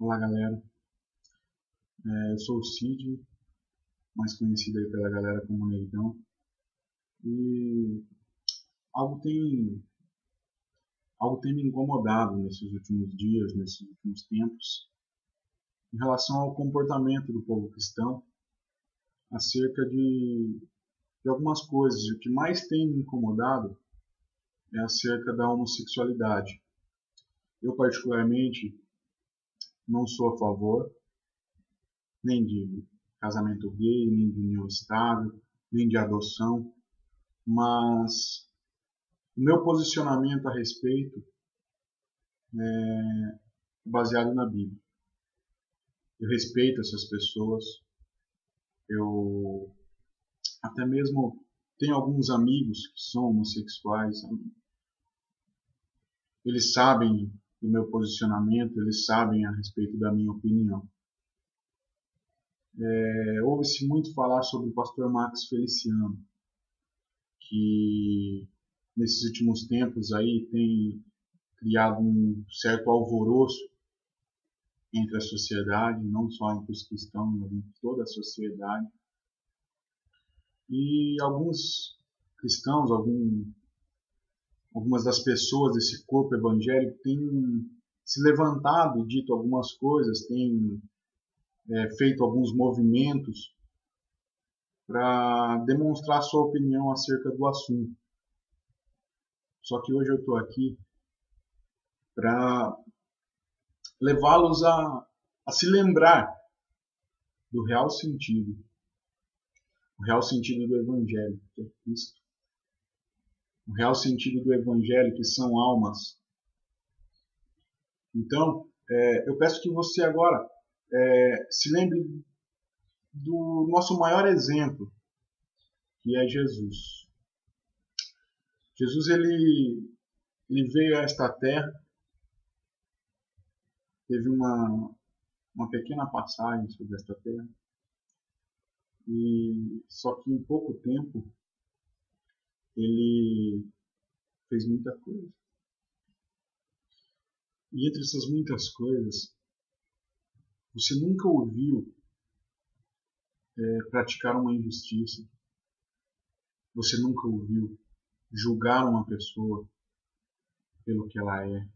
Olá, galera. Eu sou o Cid, mais conhecido aí pela galera como Neidão. E algo tem, algo tem me incomodado nesses últimos dias, nesses últimos tempos, em relação ao comportamento do povo cristão acerca de algumas coisas. O que mais tem me incomodado é acerca da homossexualidade. Eu, particularmente, não sou a favor nem de casamento gay, nem de união estável, nem de adoção, mas o meu posicionamento a respeito é baseado na Bíblia. Eu respeito essas pessoas, eu até mesmo tenho alguns amigos que são homossexuais, eles sabem do meu posicionamento, eles sabem a respeito da minha opinião. Ouve-se muito falar sobre o pastor Max Feliciano, que nesses últimos tempos aí tem criado um certo alvoroço entre a sociedade, não só entre os cristãos, mas entre toda a sociedade. E alguns cristãos, algumas das pessoas desse corpo evangélico têm se levantado e dito algumas coisas, têm feito alguns movimentos para demonstrar sua opinião acerca do assunto. Só que hoje eu estou aqui para levá-los a se lembrar do real sentido, o real sentido do Evangelho, que é Cristo. O real sentido do Evangelho, que são almas. Então, eu peço que você agora se lembre do nosso maior exemplo, que é Jesus. Jesus ele veio a esta terra, teve uma pequena passagem sobre esta terra, e só que em pouco tempo ele fez muita coisa. E entre essas muitas coisas, você nunca ouviu praticar uma injustiça, você nunca ouviu julgar uma pessoa pelo que ela é,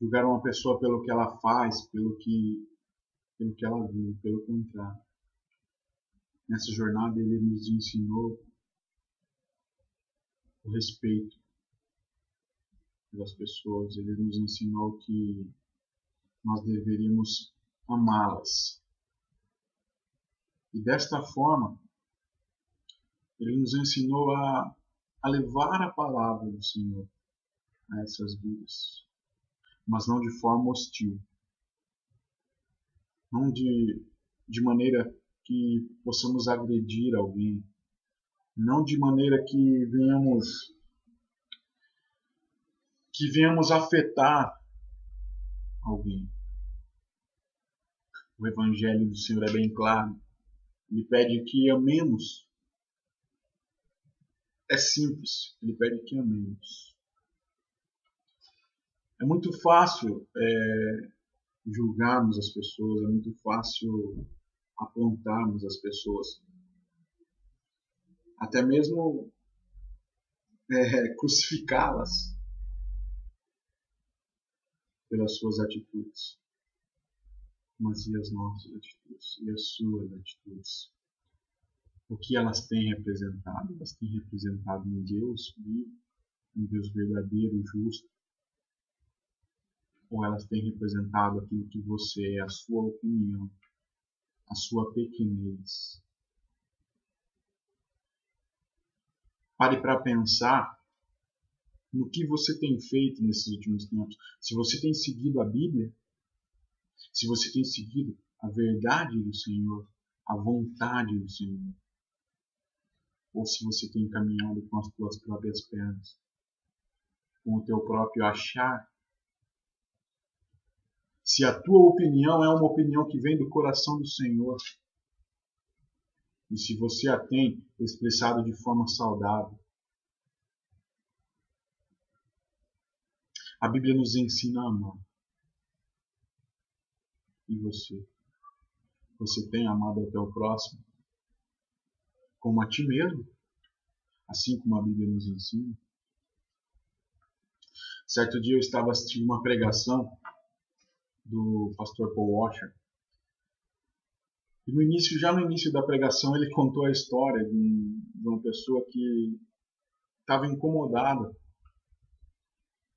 julgar uma pessoa pelo que ela faz, pelo que ela vive. Pelo contrário. Nessa jornada ele nos ensinou o respeito das pessoas, ele nos ensinou que nós deveríamos amá-las. E desta forma, ele nos ensinou a levar a palavra do Senhor a essas vidas, mas não de forma hostil, não de maneira que possamos agredir alguém, não de maneira que venhamos afetar alguém. O Evangelho do Senhor é bem claro. Ele pede que amemos. É simples. Ele pede que amemos. É muito fácil julgarmos as pessoas. É muito fácil apontarmos as pessoas. Até mesmo crucificá-las pelas suas atitudes. Mas e as nossas atitudes? E as suas atitudes? O que elas têm representado? Elas têm representado um Deus vivo, um Deus verdadeiro, justo? Ou elas têm representado aquilo que você é, a sua opinião, a sua pequenez? Pare para pensar no que você tem feito nesses últimos tempos. Se você tem seguido a Bíblia, se você tem seguido a verdade do Senhor, a vontade do Senhor, ou se você tem caminhado com as tuas próprias pernas, com o teu próprio achar. Se a tua opinião é uma opinião que vem do coração do Senhor, e se você a tem expressado de forma saudável. A Bíblia nos ensina a amar. E você? Você tem amado ao teu próximo como a ti mesmo? Assim como a Bíblia nos ensina? Certo dia eu estava assistindo uma pregação do pastor Paul Washer. E já no início da pregação, ele contou a história de uma pessoa que estava incomodada,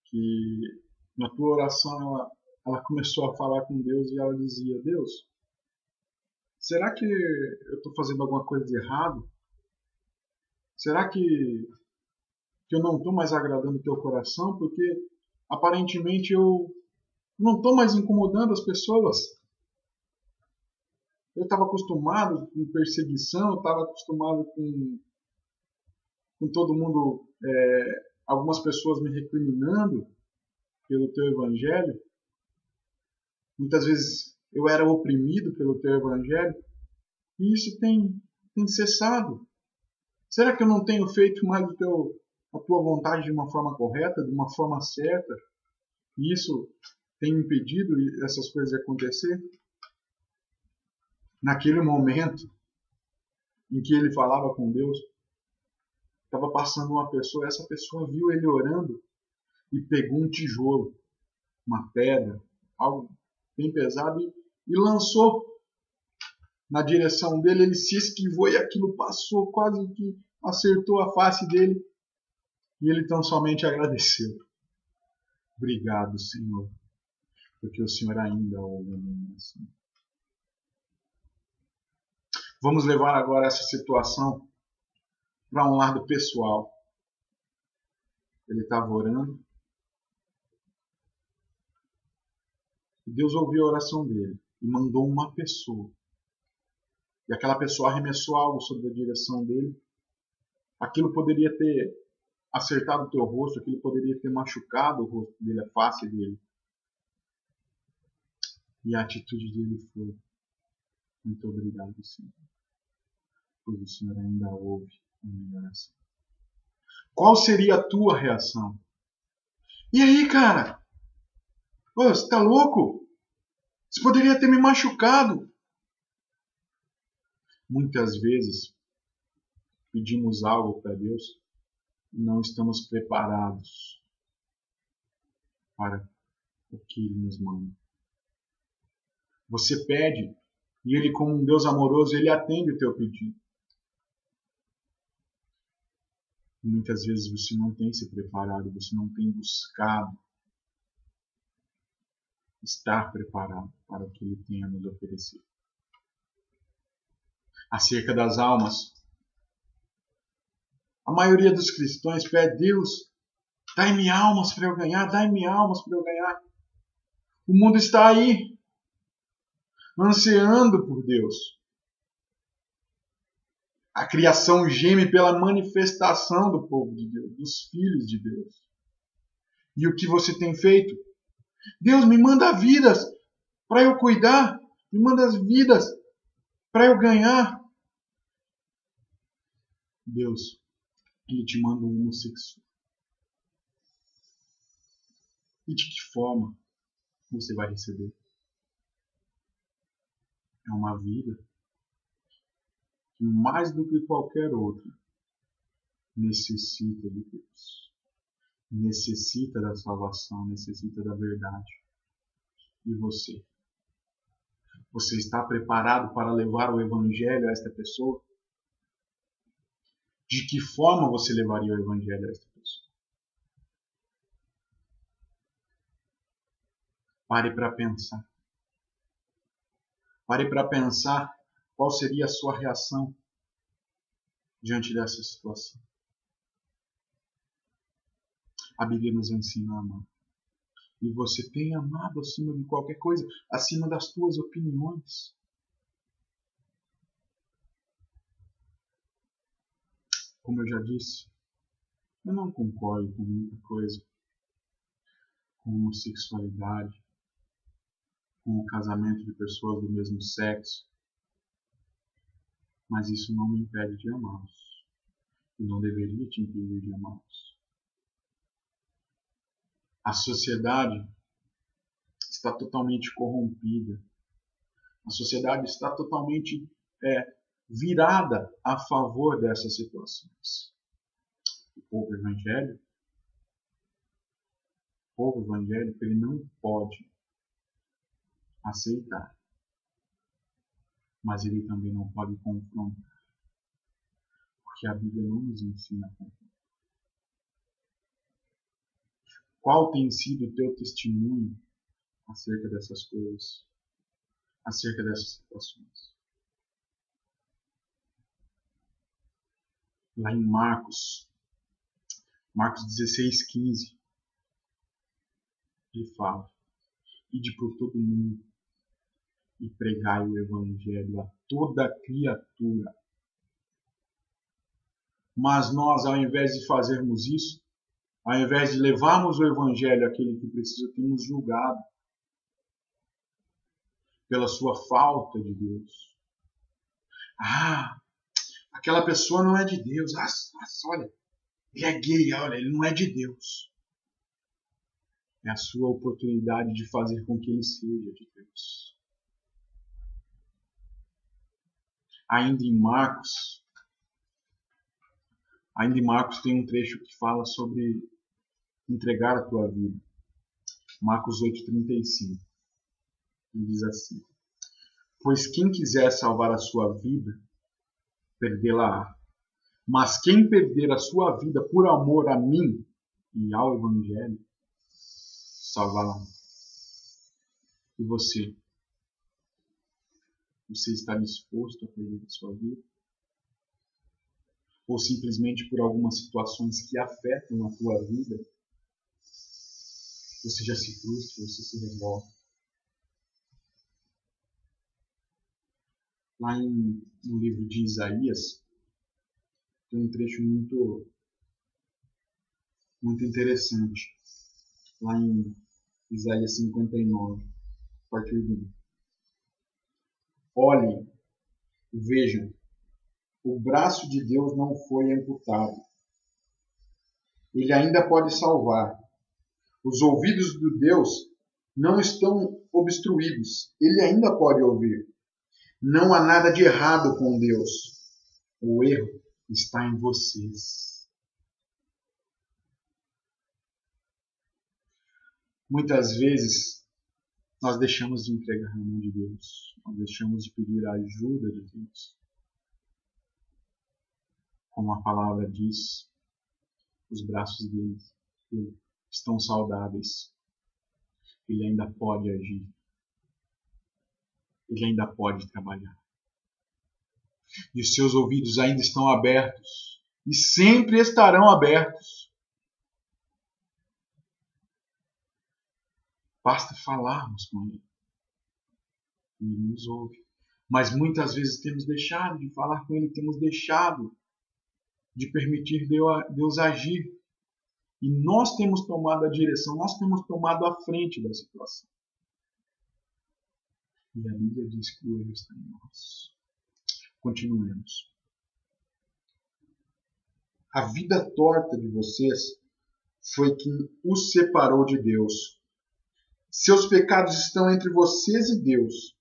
que na tua oração ela começou a falar com Deus e ela dizia: Deus, será que eu estou fazendo alguma coisa de errado? Será que eu não estou mais agradando o teu coração? Porque aparentemente eu não estou mais incomodando as pessoas. Eu estava acostumado com perseguição, eu estava acostumado com todo mundo, algumas pessoas me recriminando pelo teu evangelho. Muitas vezes eu era oprimido pelo teu evangelho e isso tem cessado. Será que eu não tenho feito mais a tua vontade de uma forma correta, de uma forma certa? E isso tem impedido essas coisas de acontecer? Naquele momento em que ele falava com Deus, estava passando uma pessoa, essa pessoa viu ele orando e pegou um tijolo, uma pedra, algo bem pesado e lançou na direção dele. Ele se esquivou e aquilo passou, quase que acertou a face dele. E ele tão somente agradeceu. Obrigado, Senhor, porque o Senhor ainda ouve a minha oração. Vamos levar agora essa situação para um lado pessoal. Ele estava orando e Deus ouviu a oração dele e mandou uma pessoa. E aquela pessoa arremessou algo sobre a direção dele. Aquilo poderia ter acertado o teu rosto, aquilo poderia ter machucado o rosto dele, a face dele. E a atitude dele foi: muito obrigado, Senhor, pois o Senhor ainda ouve a minha oração. Qual seria a tua reação? E aí, cara? Ô, você tá louco? Você poderia ter me machucado. Muitas vezes pedimos algo para Deus e não estamos preparados para o que Ele nos manda. Você pede e Ele, como um Deus amoroso, Ele atende o teu pedido. Muitas vezes você não tem se preparado, você não tem buscado estar preparado para o que Ele tem a nos oferecer. Acerca das almas, a maioria dos cristãos pede: Deus, dai-me almas para eu ganhar, dai-me almas para eu ganhar. O mundo está aí, ansiando por Deus. A criação geme pela manifestação do povo de Deus, dos filhos de Deus. E o que você tem feito? Deus, me manda vidas para eu cuidar, me manda as vidas para eu ganhar. Deus, Ele te manda um homossexual. E de que forma você vai receber? É uma vida que, mais do que qualquer outra, necessita de Deus. Necessita da salvação, necessita da verdade. E você? Você está preparado para levar o Evangelho a esta pessoa? De que forma você levaria o Evangelho a esta pessoa? Pare para pensar. Pare para pensar qual seria a sua reação diante dessa situação. A Bíblia nos ensina a amar. E você tem amado acima de qualquer coisa, acima das tuas opiniões. Como eu já disse, eu não concordo com muita coisa, com homossexualidade, com o casamento de pessoas do mesmo sexo, mas isso não me impede de amá-los. E não deveria te impedir de amá-los. A sociedade está totalmente corrompida A sociedade está totalmente virada a favor dessas situações. O povo evangélico, ele não pode aceitar, mas ele também não pode confrontar, porque a Bíblia não nos ensina a confrontar. Qual tem sido o teu testemunho acerca dessas coisas, acerca dessas situações? Lá em Marcos 16:15, ele fala: ide por todo mundo e pregai o evangelho a toda criatura. Mas nós, ao invés de fazermos isso, ao invés de levarmos o evangelho àquele que precisa, temos julgado pela sua falta de Deus. Aquela pessoa não é de Deus. Olha, ele é gay, olha, ele não é de Deus. É a sua oportunidade de fazer com que ele seja de Deus. Ainda em Marcos tem um trecho que fala sobre entregar a tua vida. Marcos 8:35. Ele diz assim: pois quem quiser salvar a sua vida, perdê-la-á. Mas quem perder a sua vida por amor a mim e ao Evangelho, salvará. E você? Você está disposto a perder a sua vida? Ou simplesmente por algumas situações que afetam a tua vida, você já se frustra, você se revolta? Lá no livro de Isaías, tem um trecho muito interessante. Lá em Isaías 59, a partir do 1. Olhem, vejam, o braço de Deus não foi amputado. Ele ainda pode salvar. Os ouvidos de Deus não estão obstruídos. Ele ainda pode ouvir. Não há nada de errado com Deus. O erro está em vocês. Muitas vezes nós deixamos de entregar na mão de Deus. Nós deixamos de pedir a ajuda de Deus. Como a palavra diz, os braços dele estão saudáveis. Ele ainda pode agir. Ele ainda pode trabalhar. E os seus ouvidos ainda estão abertos. E sempre estarão abertos. Basta falarmos com ele. Ele nos ouve. Mas muitas vezes temos deixado de falar com ele, temos deixado de permitir Deus agir. E nós temos tomado a direção, nós temos tomado a frente da situação. E a Bíblia diz que o erro está em nós. Continuemos. A vida torta de vocês foi quem os separou de Deus. Seus pecados estão entre vocês e Deus,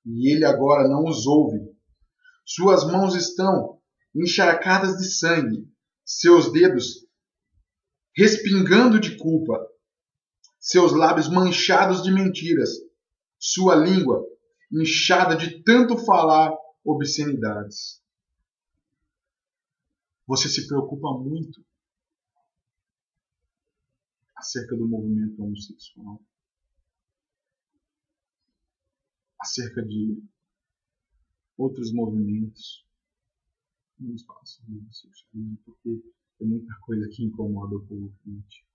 e Ele agora não os ouve. Suas mãos estão encharcadas de sangue, seus dedos respingando de culpa, seus lábios manchados de mentiras, sua língua inchada de tanto falar obscenidades. Você se preocupa muito acerca do movimento homossexual, acerca de outros movimentos. Vamos falar sobre homossexualismo, porque tem muita coisa que incomoda o povo crente.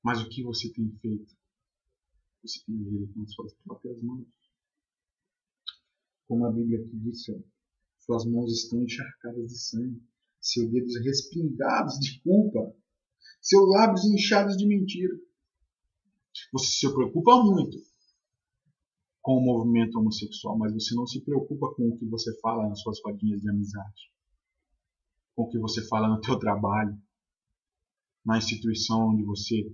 Mas o que você tem feito? Você tem agido com as suas próprias mãos. Como a Bíblia aqui diz, suas mãos estão encharcadas de sangue, seus dedos respingados de culpa, seus lábios inchados de mentira. Você se preocupa muito com o movimento homossexual, mas você não se preocupa com o que você fala nas suas rodinhas de amizade, com o que você fala no teu trabalho, na instituição onde você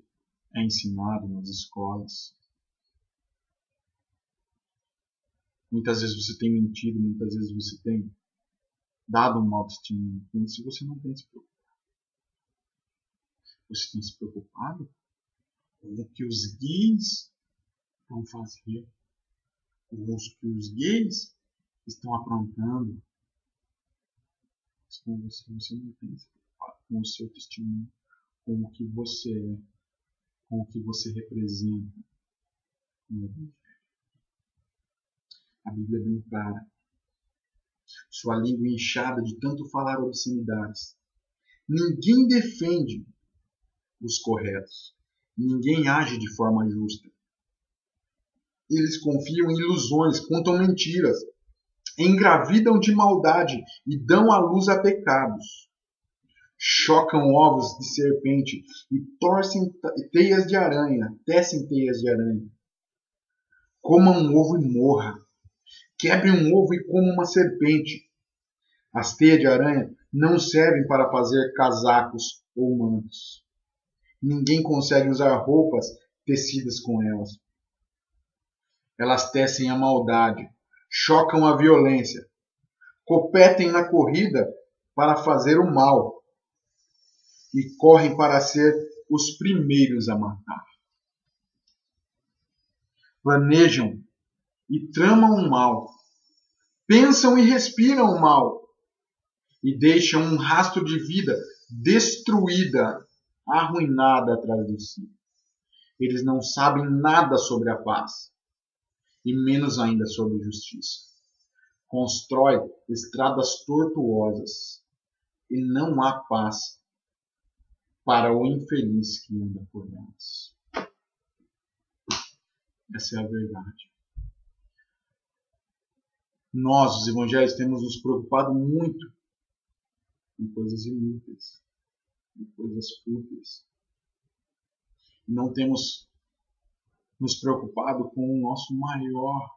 é ensinado nas escolas. Muitas vezes você tem mentido, muitas vezes você tem dado um mau testemunho. Com isso você não tem se preocupado. Você tem se preocupado com o que os gays vão fazer, com o que os gays estão aprontando. Mas com você não tem se preocupado com o seu testemunho, com o que você é, com o que você representa. A Bíblia é bem clara. Sua língua inchada de tanto falar obscenidades. Ninguém defende os corretos. Ninguém age de forma justa. Eles confiam em ilusões, contam mentiras, engravidam de maldade e dão à luz a pecados. Chocam ovos de serpente e tecem teias de aranha. Coma um ovo e morra. Quebre um ovo e coma uma serpente. As teias de aranha não servem para fazer casacos ou mantos. Ninguém consegue usar roupas tecidas com elas. Elas tecem a maldade, chocam a violência, competem na corrida para fazer o mal e correm para ser os primeiros a matar. Planejam e tramam o mal, pensam e respiram o mal e deixam um rastro de vida destruída, arruinada atrás de si. Eles não sabem nada sobre a paz e menos ainda sobre justiça. Constrói estradas tortuosas e não há paz para o infeliz que anda por elas. Essa é a verdade. Nós, os evangélicos, temos nos preocupado muito com coisas inúteis, com coisas fúteis. Não temos nos preocupado com o nosso maior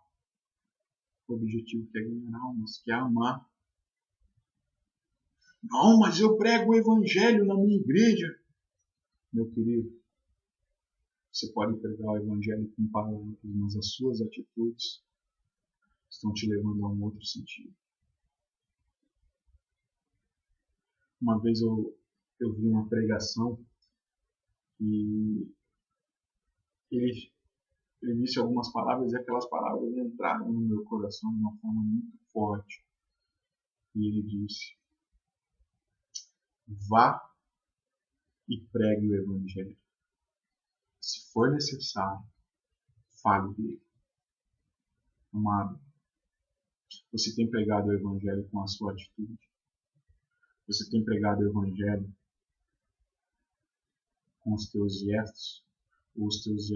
objetivo, que é ganhar almas, que é amar. Não, mas eu prego o evangelho na minha igreja. Meu querido, você pode pregar o evangelho com palavras, mas as suas atitudes estão te levando a um outro sentido. Uma vez eu vi uma pregação e ele disse algumas palavras e aquelas palavras entraram no meu coração de uma forma muito forte. E ele disse: vá e pregue o evangelho. Se for necessário, fale dele. Amado, você tem pregado o evangelho com a sua atitude? Você tem pregado o evangelho com os teus gestos? Ou os teus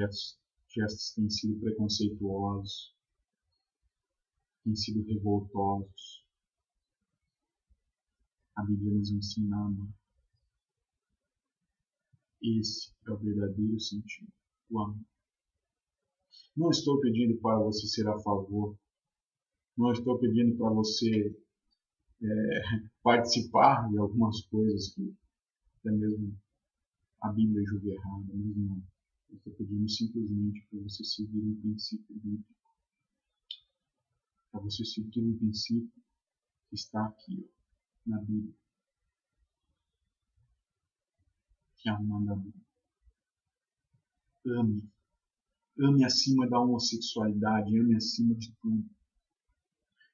gestos têm sido preconceituosos, têm sido revoltosos? A Bíblia nos ensina a amar. Esse é o verdadeiro sentido, o amor. Não estou pedindo para você ser a favor. Não estou pedindo para você participar de algumas coisas que até mesmo a Bíblia julga errada, mas não. Eu estou pedindo simplesmente para você seguir um princípio bíblico. Para você seguir um princípio que está aqui, ó, na Bíblia. Que é um mandamento. Ame. Ame acima da homossexualidade. Ame acima de tudo.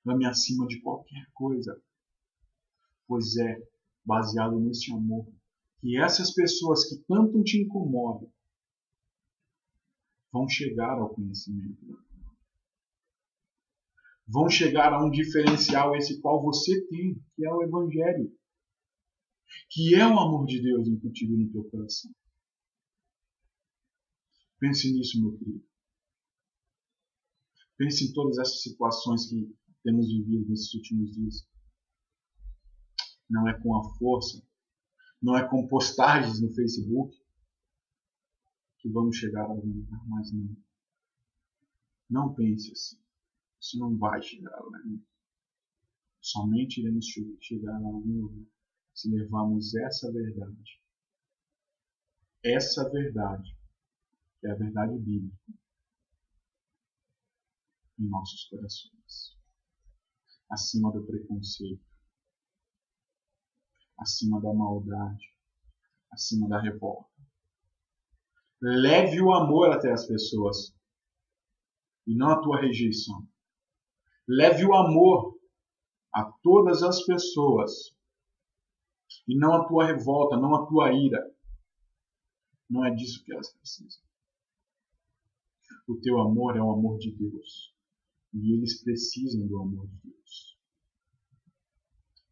Ame acima de qualquer coisa. Pois é baseado nesse amor que essas pessoas que tanto te incomodam vão chegar ao conhecimento da verdade. Vão chegar a um diferencial esse qual você tem, que é o Evangelho, que é o amor de Deus incutido no teu coração. Pense nisso, meu querido. Pense em todas essas situações que temos vivido nesses últimos dias. Não é com a força, não é com postagens no Facebook que vamos chegar a algum lugar, mas não. Não pense assim. Isso não vai chegar a lugar nenhum. Somente iremos chegar a algum lugar se levarmos essa verdade é a verdade bíblica em nossos corações, acima do preconceito, acima da maldade, acima da revolta. Leve o amor até as pessoas e não a tua rejeição. Leve o amor a todas as pessoas e não a tua revolta, não a tua ira. Não é disso que elas precisam. O teu amor é o amor de Deus e eles precisam do amor de Deus.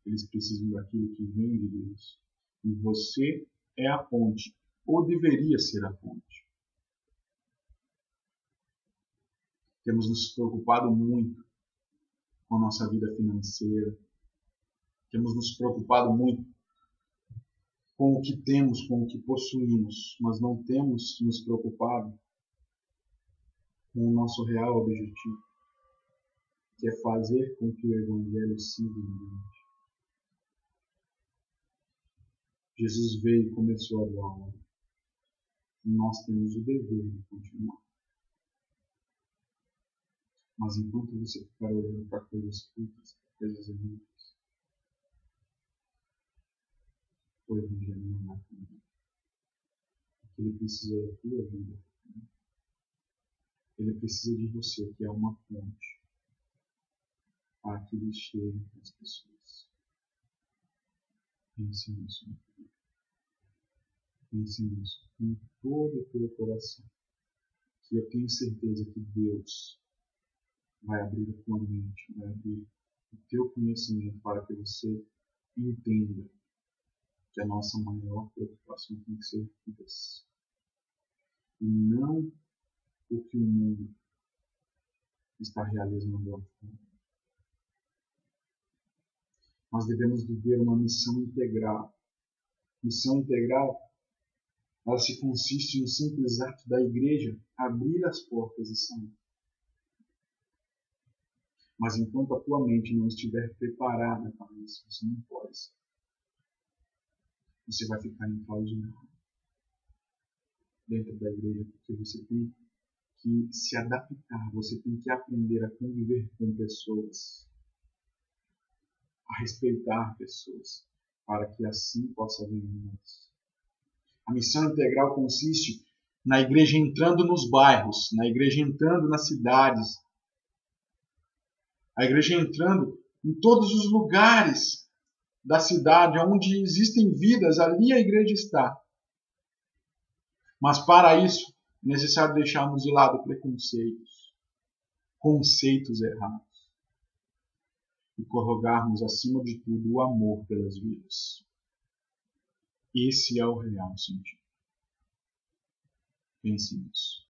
Eles precisam daquilo que vem de Deus. E você é a ponte, ou deveria ser a ponte. Temos nos preocupado muito com a nossa vida financeira. Temos nos preocupado muito com o que temos, com o que possuímos, mas não temos nos preocupado com o nosso real objetivo, que é fazer com que o Evangelho siga adiante. Jesus veio e começou a doar a obra. Nós temos o dever de continuar. Mas enquanto você ficar olhando para coisas fúteis, coisas erradas, o Evangelho não vai caminhar. Ele precisa da tua vida. Ele precisa de você, que é uma ponte, para que ele chegue às pessoas. Pense nisso, meu filho. Pense nisso com todo o teu coração. Que eu tenho certeza que Deus vai abrir a tua mente, vai abrir o teu conhecimento para que você entenda que a nossa maior preocupação tem que ser vidas. E não o que o mundo está realizando lá fora. Nós devemos viver uma missão integral. Missão integral, ela se consiste no simples ato da igreja abrir as portas e sair. Mas enquanto a tua mente não estiver preparada para isso, você não pode sair. Você vai ficar enclausurado dentro da igreja, porque você tem que se adaptar, você tem que aprender a conviver com pessoas, a respeitar pessoas, para que assim possa vir mais. A missão integral consiste na igreja entrando nos bairros, na igreja entrando nas cidades, a igreja entrando em todos os lugares da cidade onde existem vidas, ali a igreja está. Mas para isso é necessário deixarmos de lado preconceitos, conceitos errados e colocarmos acima de tudo o amor pelas vidas. Esse é o real sentido. Pense nisso.